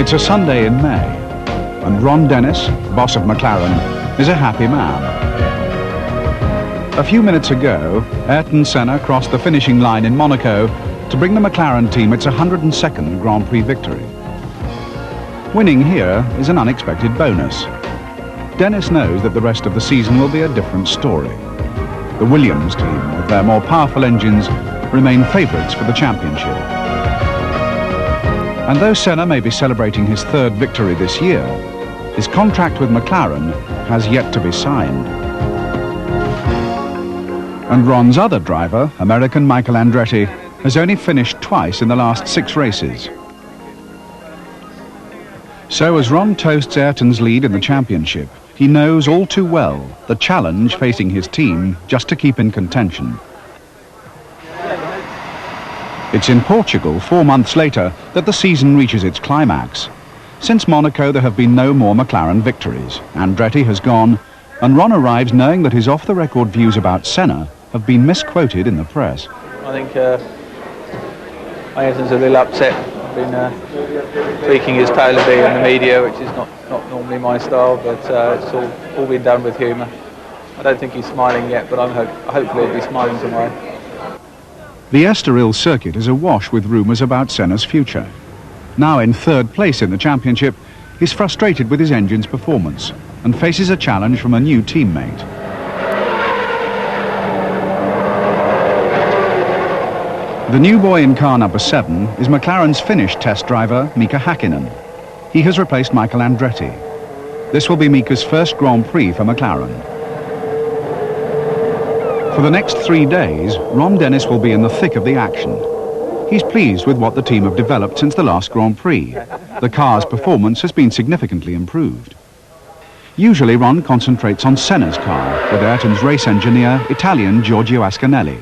It's a Sunday in May, and Ron Dennis, boss of McLaren, is a happy man. A few minutes ago, Ayrton Senna crossed the finishing line in Monaco to bring the McLaren team its 102nd Grand Prix victory. Winning here is an unexpected bonus. Dennis knows that the rest of the season will be a different story. The Williams team, with their more powerful engines, remain favourites for the championship. And though Senna may be celebrating his third victory this year, his contract with McLaren has yet to be signed. And Ron's other driver, American Michael Andretti, has only finished twice in the last 6 races. So as Ron toasts Ayrton's lead in the championship, he knows all too well the challenge facing his team just to keep in contention. It's in Portugal 4 months later that the season reaches its climax. Since Monaco there have been no more McLaren victories. Andretti has gone, and Ron arrives knowing that his off-the-record views about Senna have been misquoted in the press. I think Ayrton's a little upset. Been tweaking his tail a bit in the media, which is not normally my style, but it's all been done with humour. I don't think he's smiling yet, but hopefully he'll be smiling tomorrow. The Estoril circuit is awash with rumours about Senna's future. Now in third place in the championship, he's frustrated with his engine's performance and faces a challenge from a new teammate. The new boy in car number 7 is McLaren's Finnish test driver, Mika Häkkinen. He has replaced Michael Andretti. This will be Mika's first Grand Prix for McLaren. For the next 3 days, Ron Dennis will be in the thick of the action. He's pleased with what the team have developed since the last Grand Prix. The car's performance has been significantly improved. Usually Ron concentrates on Senna's car with Ayrton's race engineer, Italian Giorgio Ascanelli.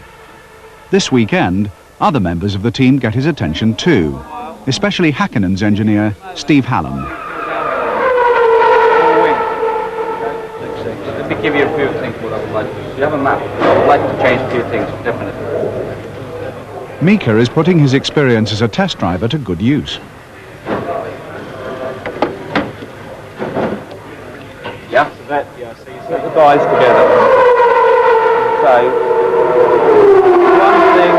This weekend, other members of the team get his attention too, especially Häkkinen's engineer, Steve Hallam. Let me give you a few things what I would like to do. You have a map. I would like to change a few things, definitely. Mika is putting his experience as a test driver to good use. Yeah? So so you set the guys together. So, one thing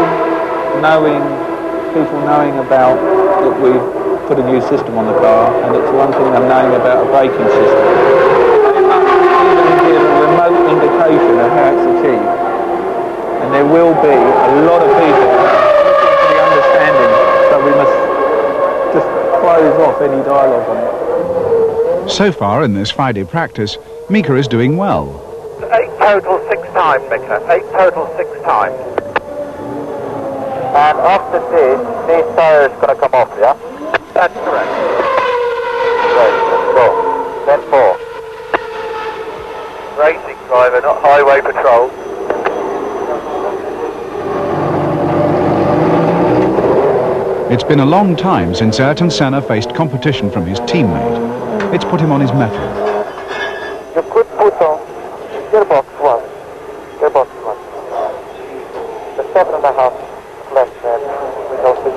people knowing about that we've put a new system on the car, and it's one thing I'm knowing about a braking system. It must even give a remote indication of how it's achieved. And there will be a lot of people looking for the understanding, so we must just close off any dialogue on it. So far in this Friday practice, Mika is doing well. 8 total 6 times, Mika. 8 total 6 times. And after this tire is going to come off, yeah? That's correct. Great, let's go. 10-4. Racing driver, not highway patrol. It's been a long time since Ayrton Senna faced competition from his teammate. It's put him on his mettle. You could put on gearbox 1. Gearbox 1. The 7.5 left hand without the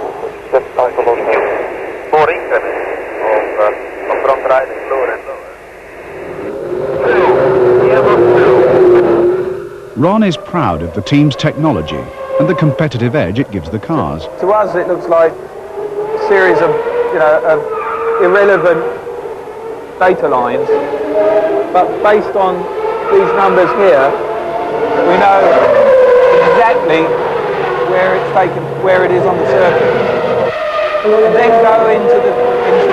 just comfortable hand. 4 increments of front riding lower and lower. Ron is proud of the team's technology and the competitive edge it gives the cars. To us, it looks like a series of, of irrelevant data lines, but based on these numbers here, we know exactly where it is on the circuit. And then go into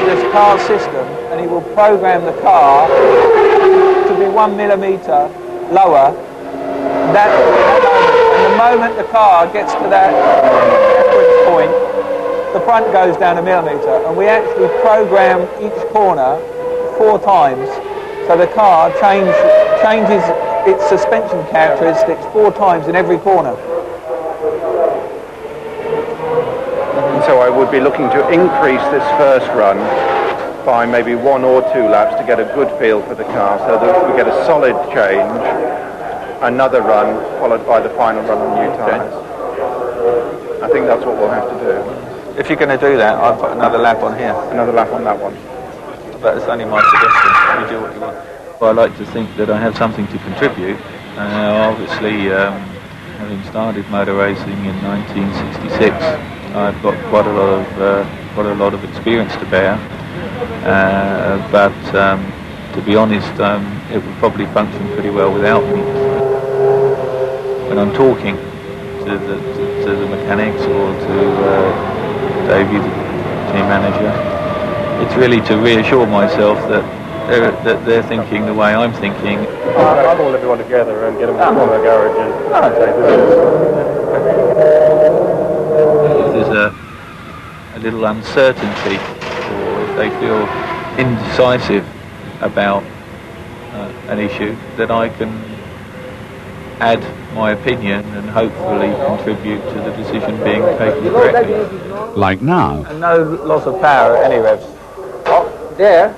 this car system, and he will program the car to be 1 millimetre lower. That moment. And the moment the car gets to that reference point, the front goes down 1 millimetre, and we actually program each corner 4 times, so the car changes its suspension characteristics 4 times in every corner. And so I would be looking to increase this first run by maybe 1 or 2 laps to get a good feel for the car, so that we get a solid change, another run followed by the final run on new tyres. I think that's what we'll have to do. if you're going to do that, I'll put another lap on here. Another lap on that one. But it's only my suggestion. You do what you want. Well, I like to think that I have something to contribute. Obviously, having started motor racing in 1966, I've got quite a lot of experience to bear. But to be honest, it would probably function pretty well without me. When I'm talking to the mechanics or to Davey, the team manager, it's really to reassure myself that they're thinking the way I'm thinking. I'll call everyone together and get them to one of the garages. If there's a little uncertainty, or if they feel indecisive about an issue, then I can add my opinion and hopefully contribute to the decision being taken correctly. Like now. And no loss of power at any revs. There,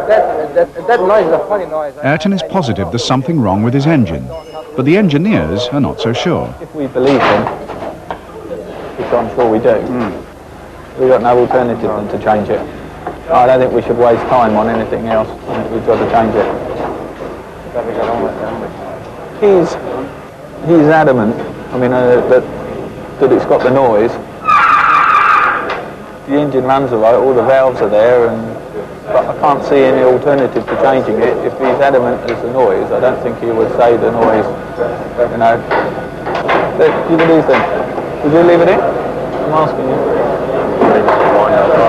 that noise is a funny noise. Ayrton is positive there's something wrong with his engine, but the engineers are not so sure. If we believe him, which I'm sure we do, we've got no alternative than to change it. I don't think we should waste time on anything else. I think we've got to change it. He's adamant, I mean, that it's got the noise. The engine runs all right, all the valves are there, but I can't see any alternative to changing it. If he's adamant as the noise, I don't think he would say the noise, you know. What do you think? Would you leave it in? I'm asking you.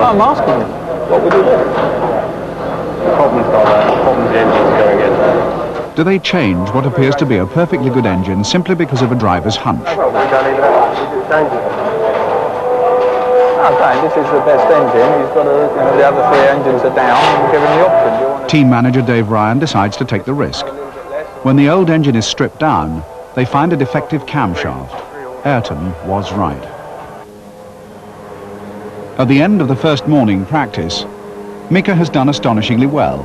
I'm asking you. What would you do? Problem's got problems the engine's going in. Do they change what appears to be a perfectly good engine simply because of a driver's hunch? Okay, this is the best engine. He's got the other three engines are down, and we'll give him the option. Do you want to Team manager Dave Ryan decides to take the risk. When the old engine is stripped down, they find a defective camshaft. Ayrton was right. At the end of the first morning practice, Mika has done astonishingly well.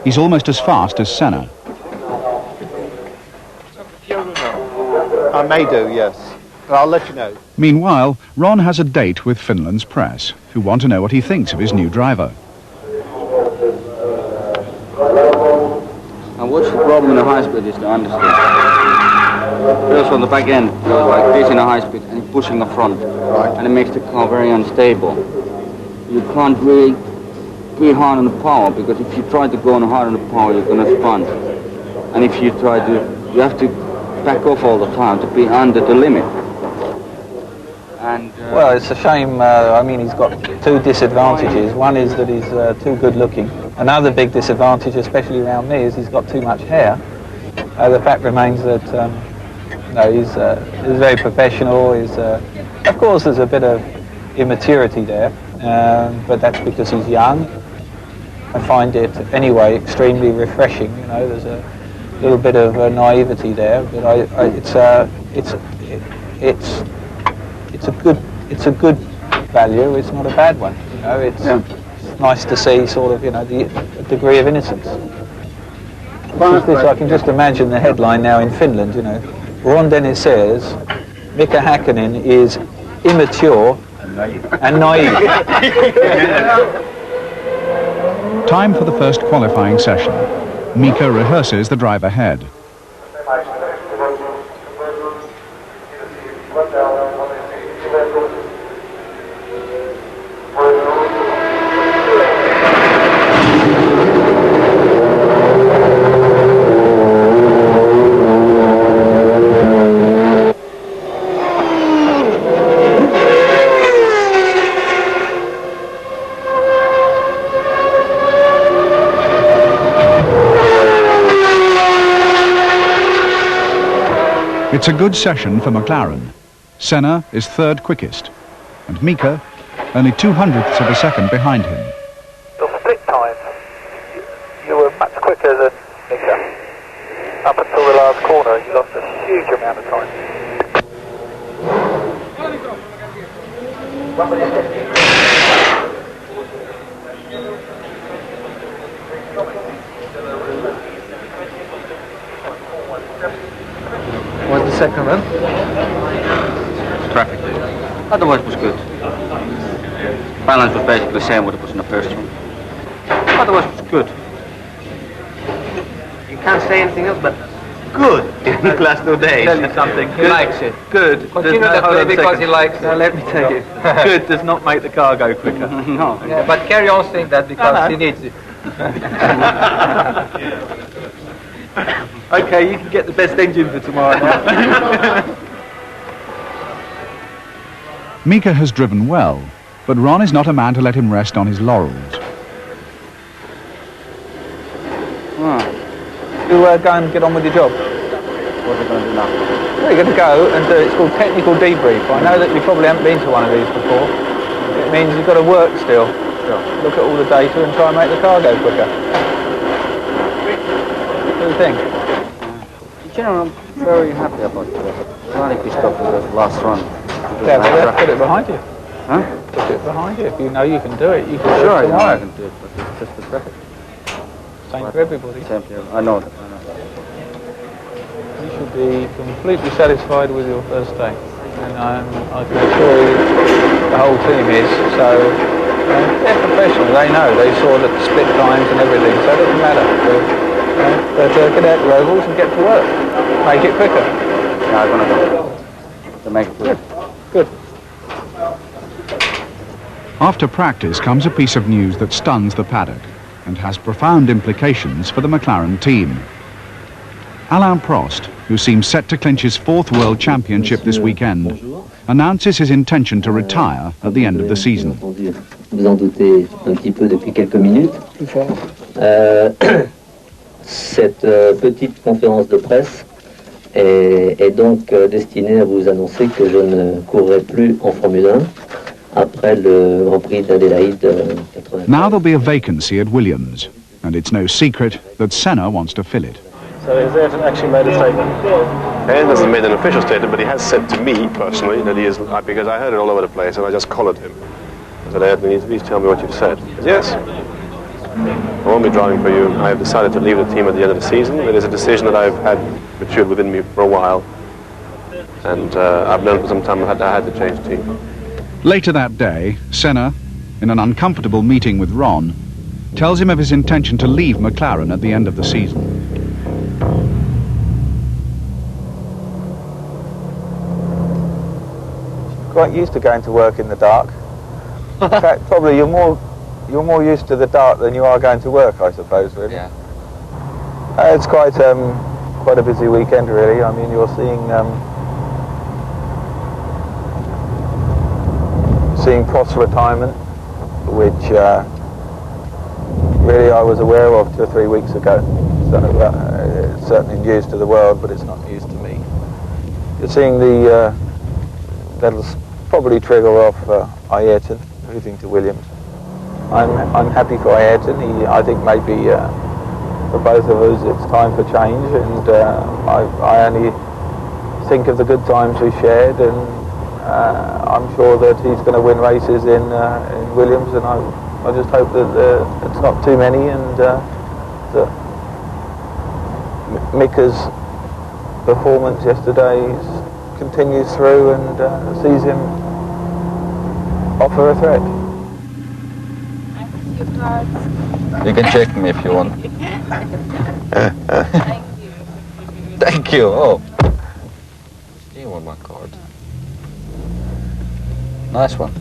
He's almost as fast as Senna. I may do, yes. But I'll let you know. Meanwhile, Ron has a date with Finland's press, who want to know what he thinks of his new driver. And what's the problem in a high speed is to understand. First on the back end, goes like this in a high speed and pushing the front. Right. And it makes the car very unstable. You can't really be hard on the power, because if you try to go on hard on the power, you're going to spun. And if you try to, you have to back off all the time to be under the limit. And Well, it's a shame. I mean, he's got two disadvantages. One is that he's too good looking. Another big disadvantage, especially around me, is he's got too much hair. The fact remains that he's very professional. Of course, there's a bit of immaturity there, but that's because he's young. I find it anyway extremely refreshing. You know, there's a little bit of naivety there, but it's a good value. It's not a bad one. You know, it's nice to see sort of the degree of innocence. I can just imagine the headline now in Finland. Ron Dennis says Mika Häkkinen is immature and naive. Time for the first qualifying session. Mika rehearses the drive ahead. It's a good session for McLaren. Senna is third quickest, and Mika only 2/100ths of a second behind him. Your split time, you were much quicker than Mika. Up until the last corner, you lost a huge amount of time. What's the second run? traffic. Otherwise it was good. Balance was basically the same what it was in the first one. Otherwise it was good. You can't say anything else but good in the last 2 days. Tell you something. He likes it. Good. Continue to play because he likes No, it. let me tell you. Good does not make the car go quicker. No. Yeah, but carry on saying that because he needs it. Okay, you can get the best engine for tomorrow now. Mika has driven well, but Ron is not a man to let him rest on his laurels. You go and get on with your job. What are we going to do now? Well, you're going to go and do, it's called technical debrief. I know that you probably haven't been to one of these before. It means you've got to work still. Look at all the data and try and make the car go quicker. What do you think? In general, I'm very happy about the quality stuff with the last run. Yeah, but let's put it behind you. Huh? Put it behind you. If you know you can do it, you can do Sure, it I know I tomorrow. can do it, but it's just the traffic. Same for everybody. Same here. I know that. You should be completely satisfied with your first day. And I can assure you the whole team is. So they're professional, they know. They saw the split times and everything, so it doesn't matter. But get out the ovals and get to work. Make it quicker. Yeah, I'm going to go. To make it good. Good. After practice comes a piece of news that stuns the paddock and has profound implications for the McLaren team. Alain Prost, who seems set to clinch his 4th World Championship this weekend, announces his intention to retire at the end of the season. Vous en doutez un petit peu depuis quelques minutes. Cette petite conférence de presse est donc destinée à vous annoncer que je ne courrai plus en Formule 1 après le Grand Prix d'Adélaïde 93. Now there'll be a vacancy at Williams, and it's no secret that Senna wants to fill it. So has Ayrton actually made a statement? Ayrton hasn't made an official statement, but he has said to me personally that he is, because I heard it all over the place and I just collared him. I said, Ayrton, you please tell me what you've said. He said, yes. I won't be driving for you. I have decided to leave the team at the end of the season. It is a decision that I've had matured within me for a while. And I've learned for some time that I had to change team. Later that day, Senna, in an uncomfortable meeting with Ron, tells him of his intention to leave McLaren at the end of the season. Quite used to going to work in the dark. In fact, probably you're more used to the dark than you are going to work, I suppose, really. Yeah. It's quite a busy weekend, really. I mean, you're seeing Prost's retirement, which really I was aware of 2 or 3 weeks ago. So it's certainly news to the world, but it's not news to me. You're seeing that'll probably trigger off Ayrton moving to Williams. I'm happy for Ayrton. I think maybe for both of us it's time for change, and I only think of the good times we shared, and I'm sure that he's going to win races in Williams, and I just hope that it's not too many, and that Mika's performance yesterday continues through and sees him offer a threat. You can check me if you want. Thank you. Thank you. Oh. You want my card. Nice one.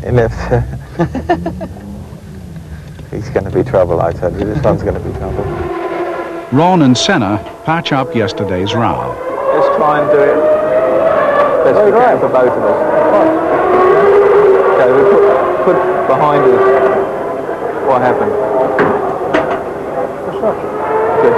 And if he's going to be trouble, I tell you. This one's going to be trouble. Ron and Senna patch up yesterday's row. Let's try and do it best we can for both of us. Okay, we put behind us what happened. Good.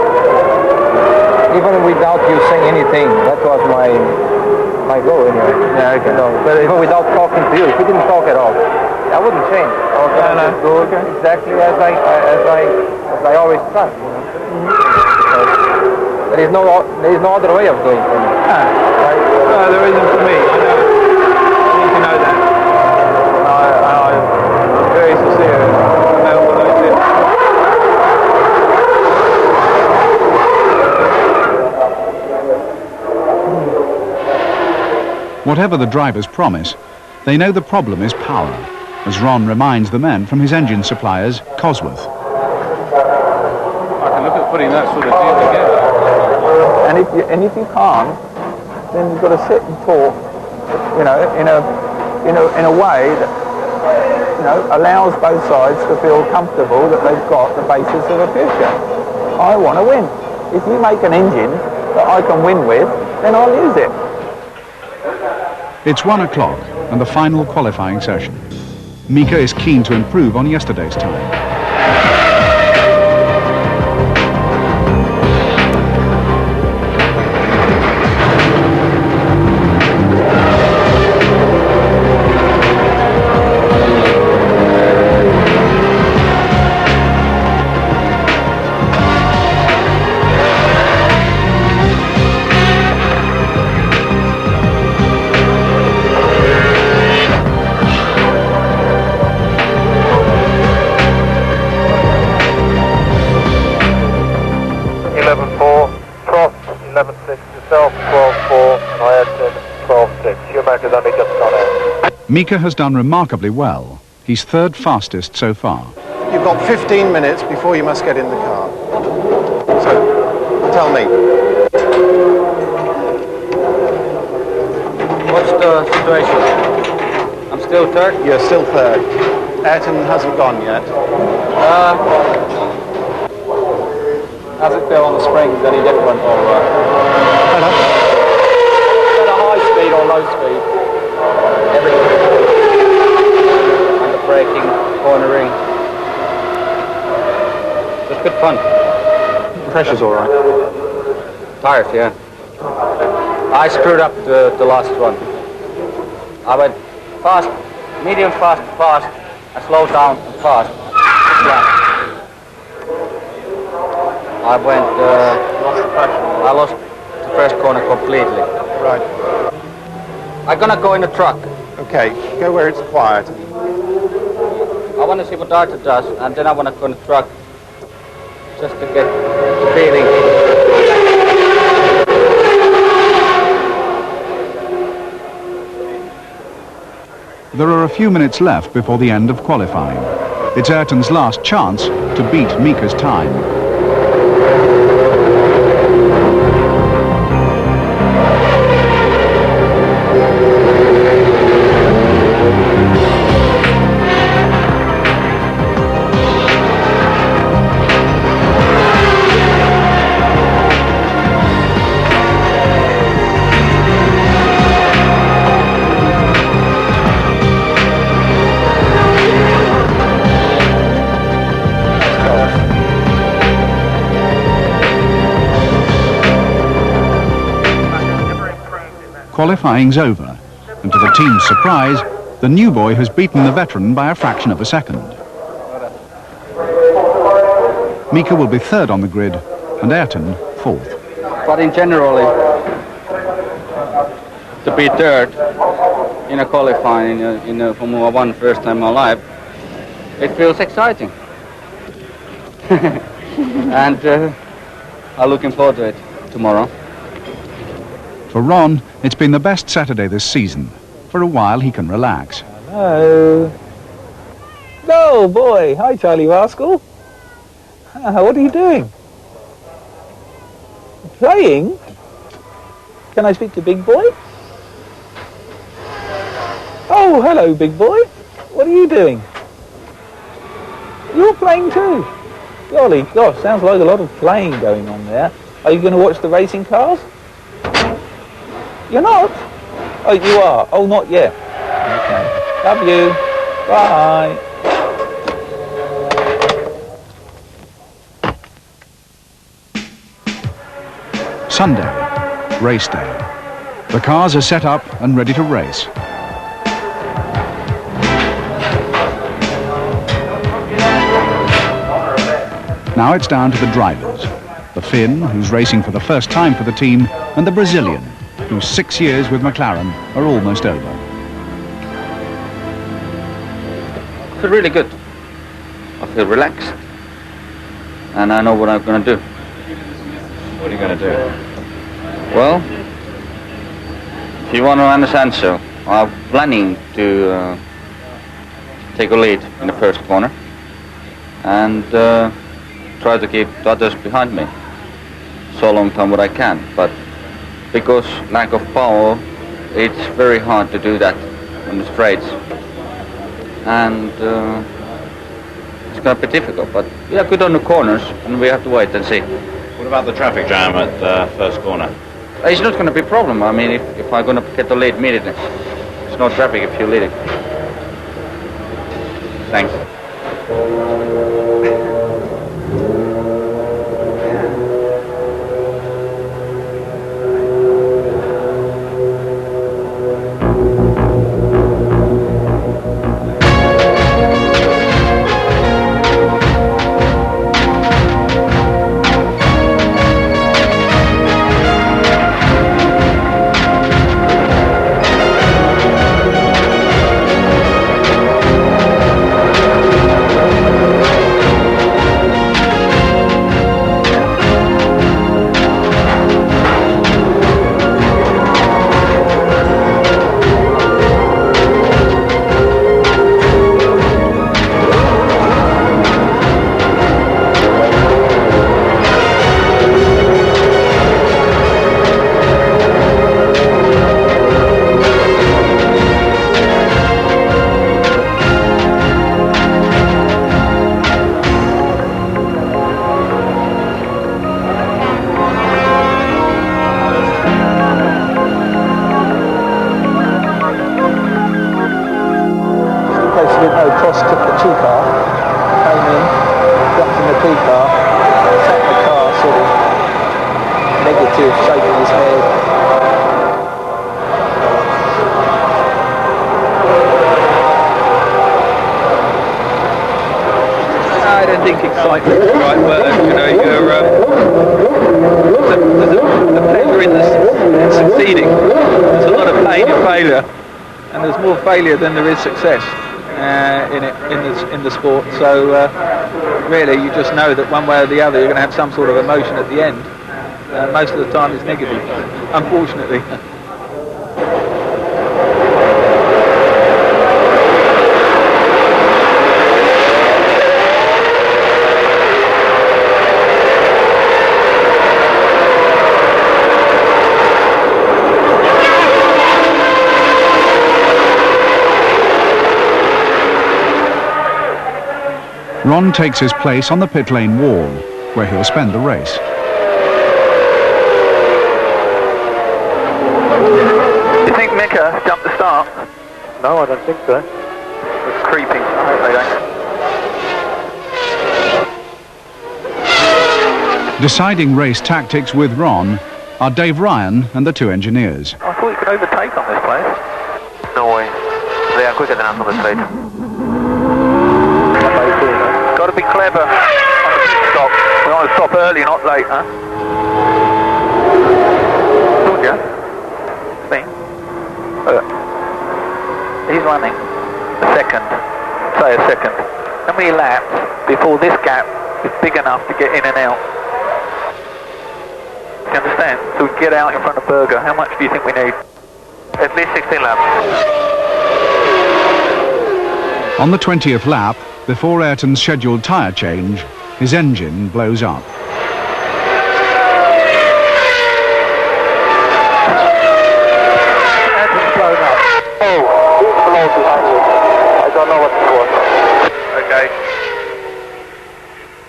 Even without you saying anything, that was my goal anyway. Yeah, okay. You know, but even without talking to you, if we didn't talk at all, I wouldn't change. I was going to go exactly as I always done. You know? There is no other way of doing things. Right? No, there isn't for me. I know. I need to know that. I'm very sincere. I know what I did. Whatever the drivers promise, they know the problem is power, as Ron reminds the men from his engine suppliers, Cosworth. I can look at putting that sort of deal together. And if you can't, then you've got to sit and talk, you know, in a way that, you know, allows both sides to feel comfortable that they've got the basis of a future. I want to win. If you make an engine that I can win with, then I'll use it. It's 1 o'clock and the final qualifying session. Mika is keen to improve on yesterday's time. Mika has done remarkably well. He's third fastest so far. You've got 15 minutes before you must get in the car. So, tell me. What's the situation? I'm still third? You're still third. Ayrton hasn't gone yet. How's it feel on the springs? Any different or at a high speed or low speed? Everything. Under braking, cornering. It's good fun. Pressure's all right. Tires, yeah. I screwed up the last one. I went fast, medium fast, fast. I slowed down and fast. Yeah. I went. I lost the first corner completely. Right. I'm gonna go in the truck. Okay, go where it's quiet. I want to see what Arthur does, and then I want to go in the truck just to get the feeling. There are a few minutes left before the end of qualifying. It's Ayrton's last chance to beat Mika's time. Qualifying's over, and to the team's surprise, the new boy has beaten the veteran by a fraction of a second. Mika will be third on the grid, and Ayrton fourth. But in general, to be third in a qualifying in a Formula One first time in my life, it feels exciting. And I'm looking forward to it tomorrow. For Ron, it's been the best Saturday this season. For a while, he can relax. Hello. Oh, boy. Hi, Charlie Rascal. What are you doing? Playing? Can I speak to Big Boy? Oh, hello, Big Boy. What are you doing? You're playing too. Golly, gosh, sounds like a lot of playing going on there. Are you going to watch the racing cars? You're not? Oh, you are? Oh, not yet. Okay. Love you. Bye. Sunday, race day. The cars are set up and ready to race. Now it's down to the drivers. The Finn, who's racing for the first time for the team, and the Brazilian, whose 6 years with McLaren are almost over. I feel really good. I feel relaxed. And I know what I'm going to do. What are you going to do? Well, if you want to understand so, I'm planning to take a lead in the first corner and try to keep the others behind me so long time what I can. But because lack of power, it's very hard to do that on the straights, and it's going to be difficult. But we are good on the corners, and we have to wait and see. What about the traffic jam at first corner? It's not going to be a problem. I mean, if I'm going to get the lead immediately, it's no traffic if you're leading. Thanks. Cross took the T car, came in, jumped in the P car, sat in the car sort of negative, shaking his head. I don't think excitement is the right word. You know, the pleasure in succeeding. There's a lot of pain in failure, and there's more failure than there is success. In the sport, so really you just know that one way or the other you're going to have some sort of emotion at the end. Most of the time it's negative, unfortunately. Ron takes his place on the pit lane wall, where he'll spend the race. You think Mika jumped the start? No, I don't think so. It's creeping. I hope they don't. Deciding race tactics with Ron are Dave Ryan and the two engineers. I thought you could overtake on this place. No way. They are quicker than us on the straight. Got to be clever on the pit stop. We want to stop early, not late, huh? Told ya. See? Look. He's running a second. Say a second. How many laps before this gap is big enough to get in and out? Do you understand? So we can get out in front of Berger. How much do you think we need? At least 16 laps. On the 20th lap, before Ayrton's scheduled tyre change, his engine blows up. Ayrton's blown up. Oh, he's blown behind you. I don't know what it was. Okay.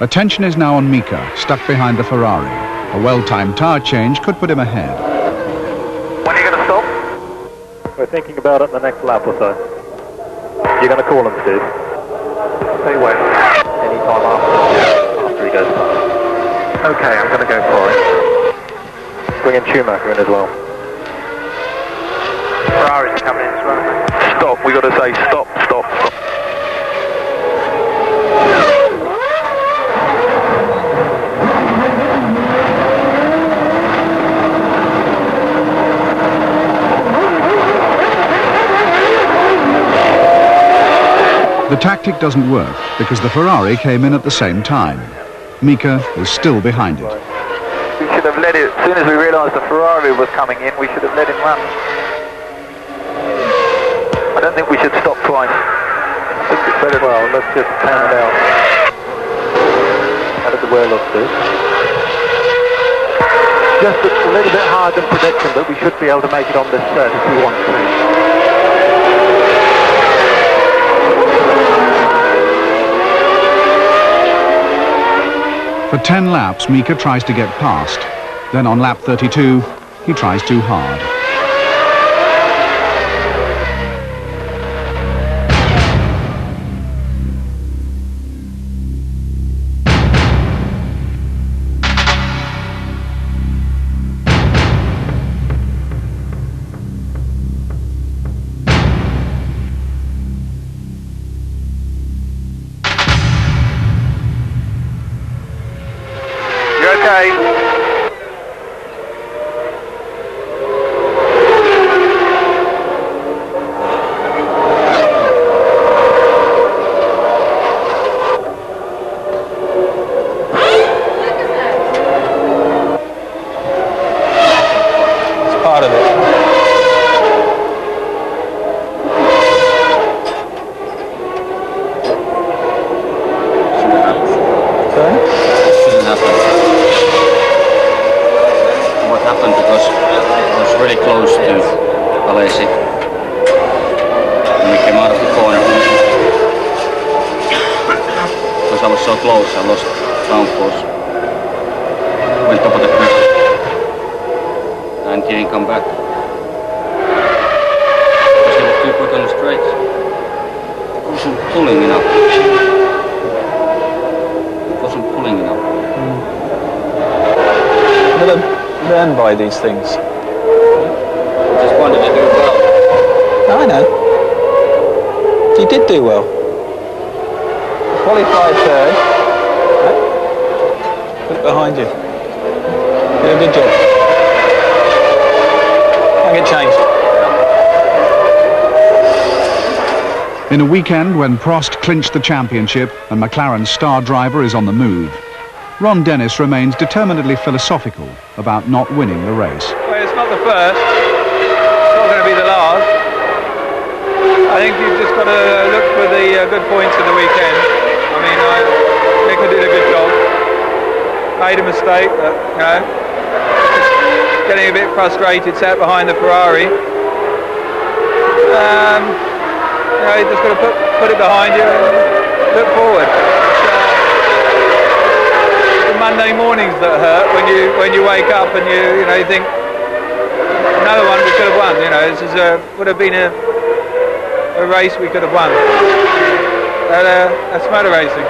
Attention is now on Mika, stuck behind the Ferrari. A well-timed tyre change could put him ahead. When are you going to stop? We're thinking about it the next lap or so. You're going to call him, Steve? Say when? Any time after he goes past. Okay, I'm going to go for it. Bring in Schumacher in as well. Ferraris coming in slow. Stop, we got to say stop, stop, stop. The tactic doesn't work because the Ferrari came in at the same time. Mika is still behind it. We should have let it, as soon as we realised the Ferrari was coming in, we should have let him run. I don't think we should stop twice. I think it's well. Let's just pan it out. How did the wear look, Steve? Just a little bit higher than prediction, but we should be able to make it on this set if we want to. For 10 laps, Mika tries to get past. Then on lap 32, he tries too hard. Learn by these things. Just wanted to do well. I know. You did do well. Qualified third. Put it behind you. Did a good job. Can't get changed. In a weekend when Prost clinched the championship and McLaren's star driver is on the move, Ron Dennis remains determinedly philosophical about not winning the race. Well, it's not the first. It's not going to be the last. I think you've just got to look for the good points of the weekend. I mean, Nico did a good job. Made a mistake, but, you know, just getting a bit frustrated, sat behind the Ferrari. You know, you just got to put it behind you and look forward. Monday mornings that hurt when you wake up and you think another one we could have won. You know, this would have been a race we could have won. That's motor racing.